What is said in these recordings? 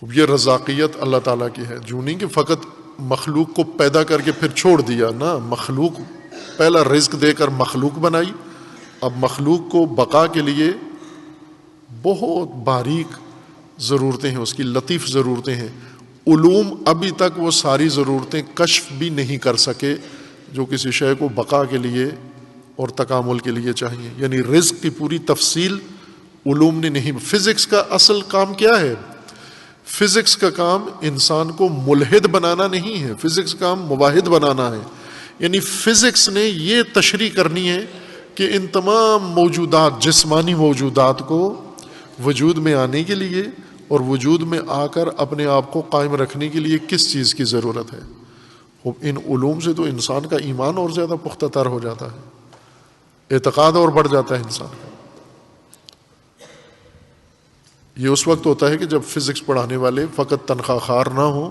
اب یہ رزاقیت اللہ تعالیٰ کی ہے، جو نہیں کہ فقط مخلوق کو پیدا کر کے پھر چھوڑ دیا، نا، مخلوق پہلا رزق دے کر مخلوق بنائی، اب مخلوق کو بقا کے لیے بہت باریک ضرورتیں ہیں، اس کی لطیف ضرورتیں ہیں، علوم ابھی تک وہ ساری ضرورتیں کشف بھی نہیں کر سکے جو کسی شے کو بقا کے لیے اور تکامل کے لیے چاہیے. یعنی رزق کی پوری تفصیل علوم نے نہیں. فزکس کا اصل کام کیا ہے؟ فزکس کا کام انسان کو ملحد بنانا نہیں ہے، فزکس کا کام مواحد بنانا ہے. یعنی فزکس نے یہ تشریح کرنی ہے کہ ان تمام موجودات، جسمانی موجودات کو وجود میں آنے کے لیے اور وجود میں آ کر اپنے آپ کو قائم رکھنے کے لیے کس چیز کی ضرورت ہے. ان علوم سے تو انسان کا ایمان اور زیادہ پختہ تر ہو جاتا ہے، اعتقاد اور بڑھ جاتا ہے انسان کا. یہ اس وقت ہوتا ہے کہ جب فزکس پڑھانے والے فقط تنخواہ خار نہ ہوں،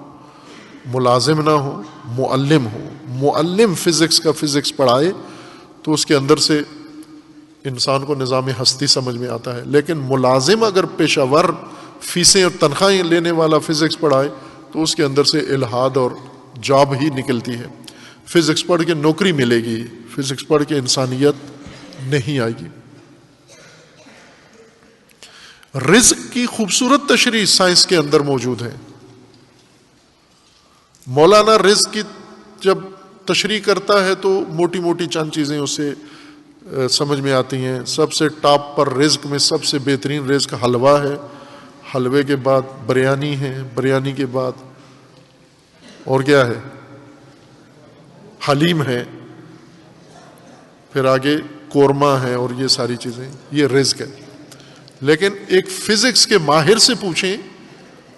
ملازم نہ ہوں، معلم ہو. معلم فزکس کا فزکس پڑھائے تو اس کے اندر سے انسان کو نظام ہستی سمجھ میں آتا ہے. لیکن ملازم اگر پیشہ ور فیسیں اور تنخواہیں لینے والا فزکس پڑھائے تو اس کے اندر سے الہاد اور جاب ہی نکلتی ہے. فزکس پڑھ کے نوکری ملے گی، فزکس پڑھ کے انسانیت نہیں آئے گی. رزق کی خوبصورت تشریح سائنس کے اندر موجود ہے. مولانا رزق کی جب تشریح کرتا ہے تو موٹی موٹی چند چیزیں اسے سمجھ میں آتی ہیں. سب سے ٹاپ پر رزق میں سب سے بہترین رزق حلوہ ہے، حلوے کے بعد بریانی ہے، بریانی کے بعد اور کیا ہے؟ حلیم ہے، پھر آگے قورمہ ہے، اور یہ ساری چیزیں، یہ رزق ہے. لیکن ایک فزکس کے ماہر سے پوچھیں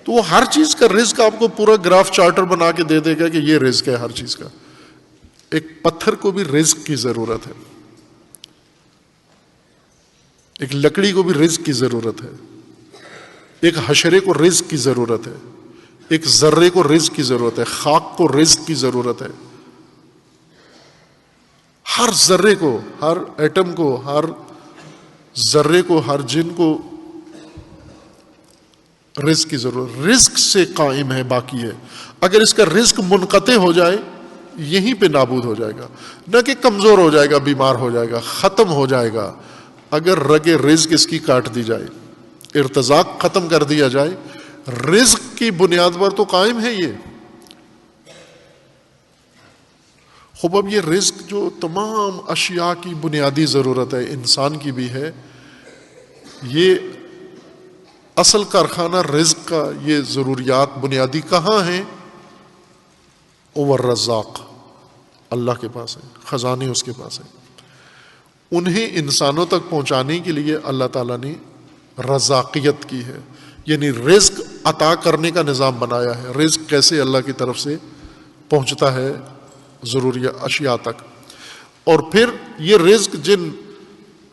تو وہ ہر چیز کا رزق آپ کو پورا گراف چارٹر بنا کے دے دے گا کہ یہ رزق ہے ہر چیز کا. ایک پتھر کو بھی رزق کی ضرورت ہے، ایک لکڑی کو بھی رزق کی ضرورت ہے، ایک حشرے کو رزق کی ضرورت ہے، ایک ذرے کو رزق کی ضرورت ہے، خاک کو رزق کی ضرورت ہے. ہر ذرے کو، ہر ایٹم کو، ہر ذرے کو، ہر جن کو رزق کی ضرورت. رزق سے قائم ہے، باقی ہے. اگر اس کا رزق منقطع ہو جائے یہیں پہ نابود ہو جائے گا، نہ کہ کمزور ہو جائے گا، بیمار ہو جائے گا، ختم ہو جائے گا. اگر رگ رزق اس کی کاٹ دی جائے، ارتزاق ختم کر دیا جائے، رزق کی بنیاد پر تو قائم ہے یہ. خوب اب یہ رزق جو تمام اشیاء کی بنیادی ضرورت ہے، انسان کی بھی ہے، یہ اصل کارخانہ رزق کا، یہ ضروریات بنیادی کہاں ہیں؟ الرزاق، اللہ کے پاس ہے، خزانے اس کے پاس ہیں. انہیں انسانوں تک پہنچانے کے لیے اللہ تعالیٰ نے رزاقیت کی ہے، یعنی رزق عطا کرنے کا نظام بنایا ہے. رزق کیسے اللہ کی طرف سے پہنچتا ہے ضروری اشیاء تک. اور پھر یہ رزق جن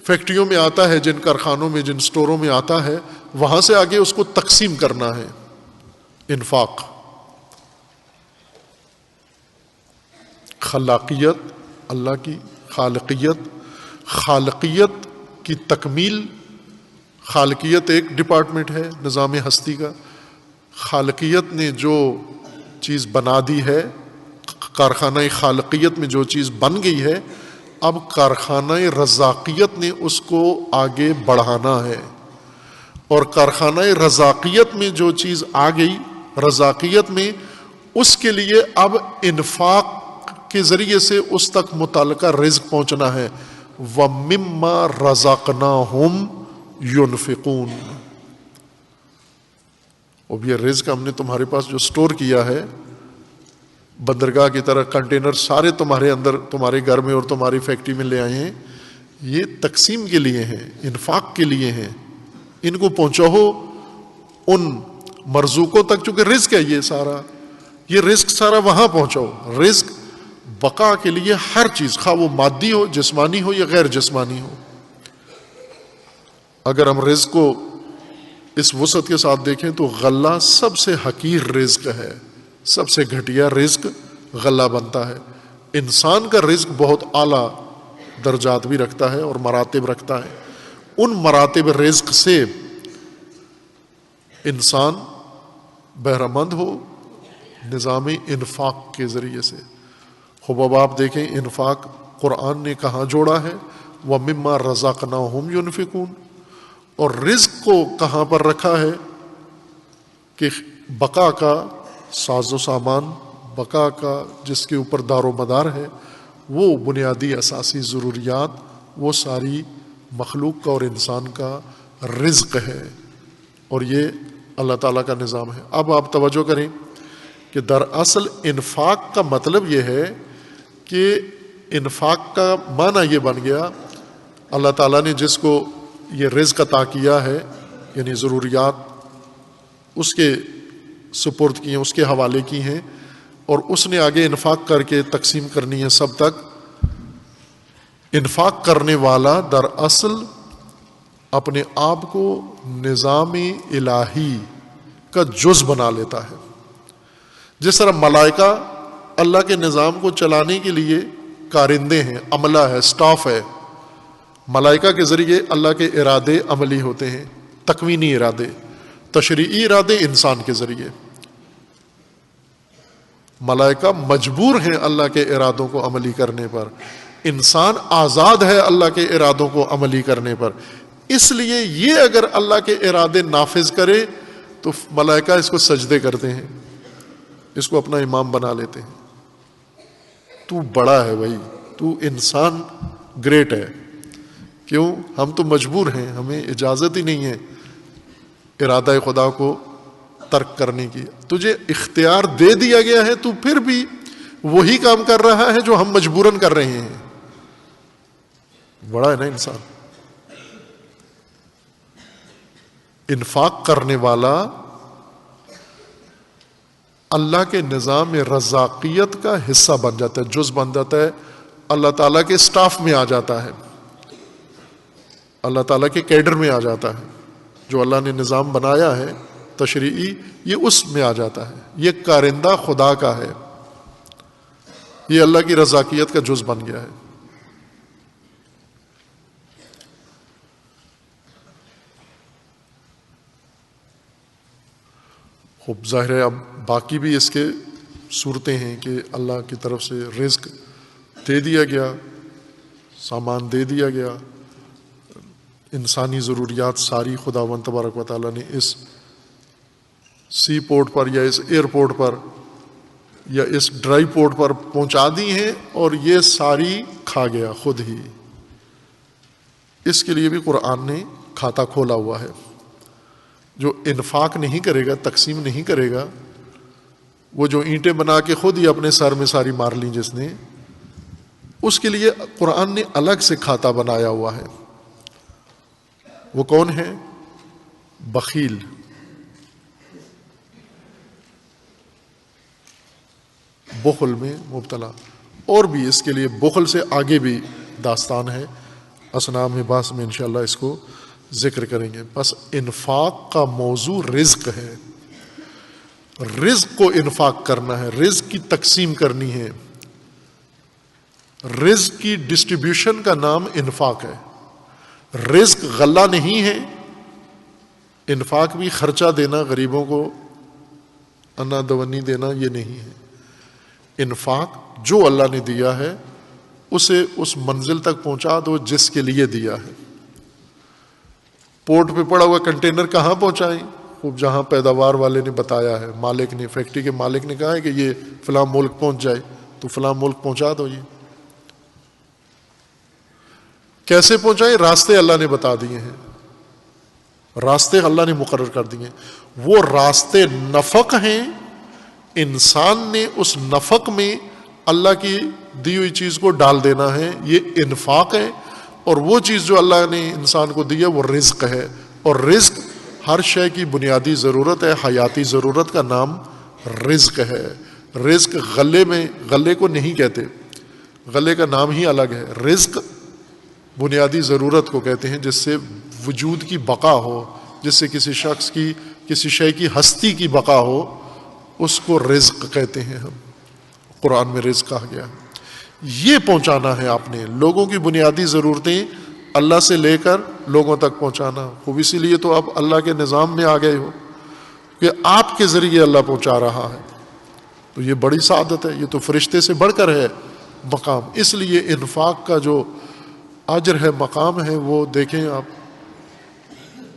فیکٹریوں میں آتا ہے، جن کارخانوں میں، جن سٹوروں میں آتا ہے، وہاں سے آگے اس کو تقسیم کرنا ہے. انفاق، خلاقیت، اللہ کی خالقیت، خالقیت کی تکمیل. خالقیت ایک ڈپارٹمنٹ ہے نظام ہستی کا. خالقیت نے جو چیز بنا دی ہے، کارخانہ خالقیت میں جو چیز بن گئی ہے، اب کارخانہ رزاقیت نے اس کو آگے بڑھانا ہے. اور کارخانہ رزاقیت میں جو چیز آ گئی، رزاقیت میں، اس کے لیے اب انفاق کے ذریعے سے اس تک متعلقہ رزق پہنچنا ہے. وَمِمَّا رَزَقْنَاهُمْ يُنْفِقُونَ. اب یہ رزق ہم نے تمہارے پاس جو سٹور کیا ہے، بندرگاہ کی طرح کنٹینر سارے تمہارے اندر، تمہارے گھر میں اور تمہاری فیکٹری میں لے آئے ہیں، یہ تقسیم کے لیے ہیں، انفاق کے لیے ہیں. ان کو پہنچاؤ ان مرزوقوں تک، چونکہ رزق ہے یہ رزق سارا وہاں پہنچاؤ. رزق بقا کے لیے ہر چیز، خواہ وہ مادی ہو، جسمانی ہو یا غیر جسمانی ہو. اگر ہم رزق کو اس وسعت کے ساتھ دیکھیں تو غلہ سب سے حقیر رزق ہے، سب سے گھٹیا رزق غلہ بنتا ہے. انسان کا رزق بہت اعلیٰ درجات بھی رکھتا ہے اور مراتب رکھتا ہے. ان مراتب رزق سے انسان بہرمند ہو نظام انفاق کے ذریعے سے۔ خوب اب آپ دیکھیں انفاق قرآن نے کہاں جوڑا ہے، وَمِمَّا رَزَقْنَاهُمْ يُنْفِقُونَ، اور رزق کو کہاں پر رکھا ہے کہ بقا کا ساز و سامان، بقا کا جس کے اوپر دار و مدار ہے، وہ بنیادی اساسی ضروریات وہ ساری مخلوق کا اور انسان کا رزق ہے، اور یہ اللہ تعالیٰ کا نظام ہے۔ اب آپ توجہ کریں کہ دراصل انفاق کا مطلب یہ ہے کہ انفاق کا معنی یہ بن گیا اللہ تعالیٰ نے جس کو یہ رزق عطا کیا ہے، یعنی ضروریات اس کے سپرد کی ہیں، اس کے حوالے کی ہیں، اور اس نے آگے انفاق کر کے تقسیم کرنی ہے سب تک۔ انفاق کرنے والا دراصل اپنے آپ کو نظام الہی کا جز بنا لیتا ہے۔ جس طرح ملائکہ اللہ کے نظام کو چلانے کے لیے کارندے ہیں، عملہ ہے، سٹاف ہے، ملائکہ کے ذریعے اللہ کے ارادے عملی ہوتے ہیں، تکوینی ارادے، تشریعی ارادے انسان کے ذریعے۔ ملائکہ مجبور ہیں اللہ کے ارادوں کو عملی کرنے پر، انسان آزاد ہے اللہ کے ارادوں کو عملی کرنے پر۔ اس لیے یہ اگر اللہ کے ارادے نافذ کرے تو ملائکہ اس کو سجدے کرتے ہیں، اس کو اپنا امام بنا لیتے ہیں۔ تو بڑا ہے بھائی، تو انسان گریٹ ہے، کیوں؟ ہم تو مجبور ہیں، ہمیں اجازت ہی نہیں ہے ارادہ خدا کو ترک کرنے کی۔ تجھے اختیار دے دیا گیا ہے، تو پھر بھی وہی کام کر رہا ہے جو ہم مجبوراً کر رہے ہیں۔ بڑا ہے نا انسان۔ انفاق کرنے والا اللہ کے نظام رزاقیت کا حصہ بن جاتا ہے، جز بن جاتا ہے، اللہ تعالیٰ کے سٹاف میں آ جاتا ہے، اللہ تعالیٰ کے کیڈر میں آ جاتا ہے۔ جو اللہ نے نظام بنایا ہے تشریعی، یہ اس میں آ جاتا ہے، یہ کارندہ خدا کا ہے، یہ اللہ کی رزاقیت کا جز بن گیا ہے۔ خوب ظاہر ہے اب باقی بھی اس کے صورتیں ہیں کہ اللہ کی طرف سے رزق دے دیا گیا، سامان دے دیا گیا، انسانی ضروریات ساری خداوند تبارک و تعالیٰ نے اس سی پورٹ پر یا اس ایئرپورٹ پر یا اس ڈرائی پورٹ پر پہنچا دی ہیں، اور یہ ساری کھا گیا خود ہی۔ اس کے لیے بھی قرآن نے کھاتا کھولا ہوا ہے۔ جو انفاق نہیں کرے گا، تقسیم نہیں کرے گا، وہ جو اینٹیں بنا کے خود ہی اپنے سر میں ساری مار لیں جس نے، اس کے لیے قرآن نے الگ سے کھاتا بنایا ہوا ہے۔ وہ کون ہے؟ بخیل۔ بخل میں مبتلا، اور بھی اس کے لیے بخل سے آگے بھی داستان ہے، اصنام باس میں انشاءاللہ اس کو ذکر کریں گے۔ بس انفاق کا موضوع رزق ہے، رزق کو انفاق کرنا ہے، رزق کی تقسیم کرنی ہے، رزق کی ڈسٹریبیوشن کا نام انفاق ہے۔ رزق غلہ نہیں ہے، انفاق بھی خرچہ دینا، غریبوں کو انا دونی دینا، یہ نہیں ہے۔ انفاق جو اللہ نے دیا ہے اسے اس منزل تک پہنچا دو جس کے لیے دیا ہے۔ پورٹ پہ پڑا ہوا کنٹینر کہاں پہنچائیں؟ خوب جہاں پیداوار والے نے بتایا ہے، مالک نے، فیکٹری کے مالک نے کہا ہے کہ یہ فلاں ملک پہنچ جائے، تو فلاں ملک پہنچا دو۔ یہ کیسے پہنچائیں؟ راستے اللہ نے بتا دیے ہیں، راستے اللہ نے مقرر کر دیے ہیں۔ وہ راستے نفق ہیں، انسان نے اس نفق میں اللہ کی دی ہوئی چیز کو ڈال دینا ہے، یہ انفاق ہے۔ اور وہ چیز جو اللہ نے انسان کو دی ہے وہ رزق ہے، اور رزق ہر شے کی بنیادی ضرورت ہے، حیاتی ضرورت کا نام رزق ہے۔ رزق غلے میں، غلے کو نہیں کہتے، غلے کا نام ہی الگ ہے۔ رزق بنیادی ضرورت کو کہتے ہیں، جس سے وجود کی بقا ہو، جس سے کسی شخص کی، کسی شے کی ہستی کی بقا ہو، اس کو رزق کہتے ہیں ہم۔ قرآن میں رزق کہا گیا ہے۔ یہ پہنچانا ہے آپ نے، لوگوں کی بنیادی ضرورتیں اللہ سے لے کر لوگوں تک پہنچانا۔ خوب اسی لیے تو آپ اللہ کے نظام میں آ گئے ہو، کہ آپ کے ذریعے اللہ پہنچا رہا ہے، تو یہ بڑی سعادت ہے، یہ تو فرشتے سے بڑھ کر ہے مقام۔ اس لیے انفاق کا جو اجر ہے، مقام ہے، وہ دیکھیں آپ،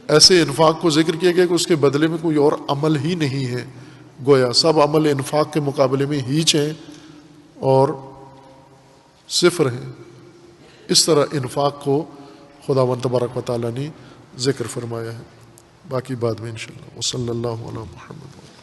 ایسے انفاق کو ذکر کیا گیا کہ اس کے بدلے میں کوئی اور عمل ہی نہیں ہے، گویا سب عمل انفاق کے مقابلے میں ہیچ ہیں اور صفر ہیں۔ اس طرح انفاق کو خداوند تبارک و تعالیٰ نے ذکر فرمایا ہے، باقی بعد میں انشاءاللہ۔ وصلی اللہ علی محمد۔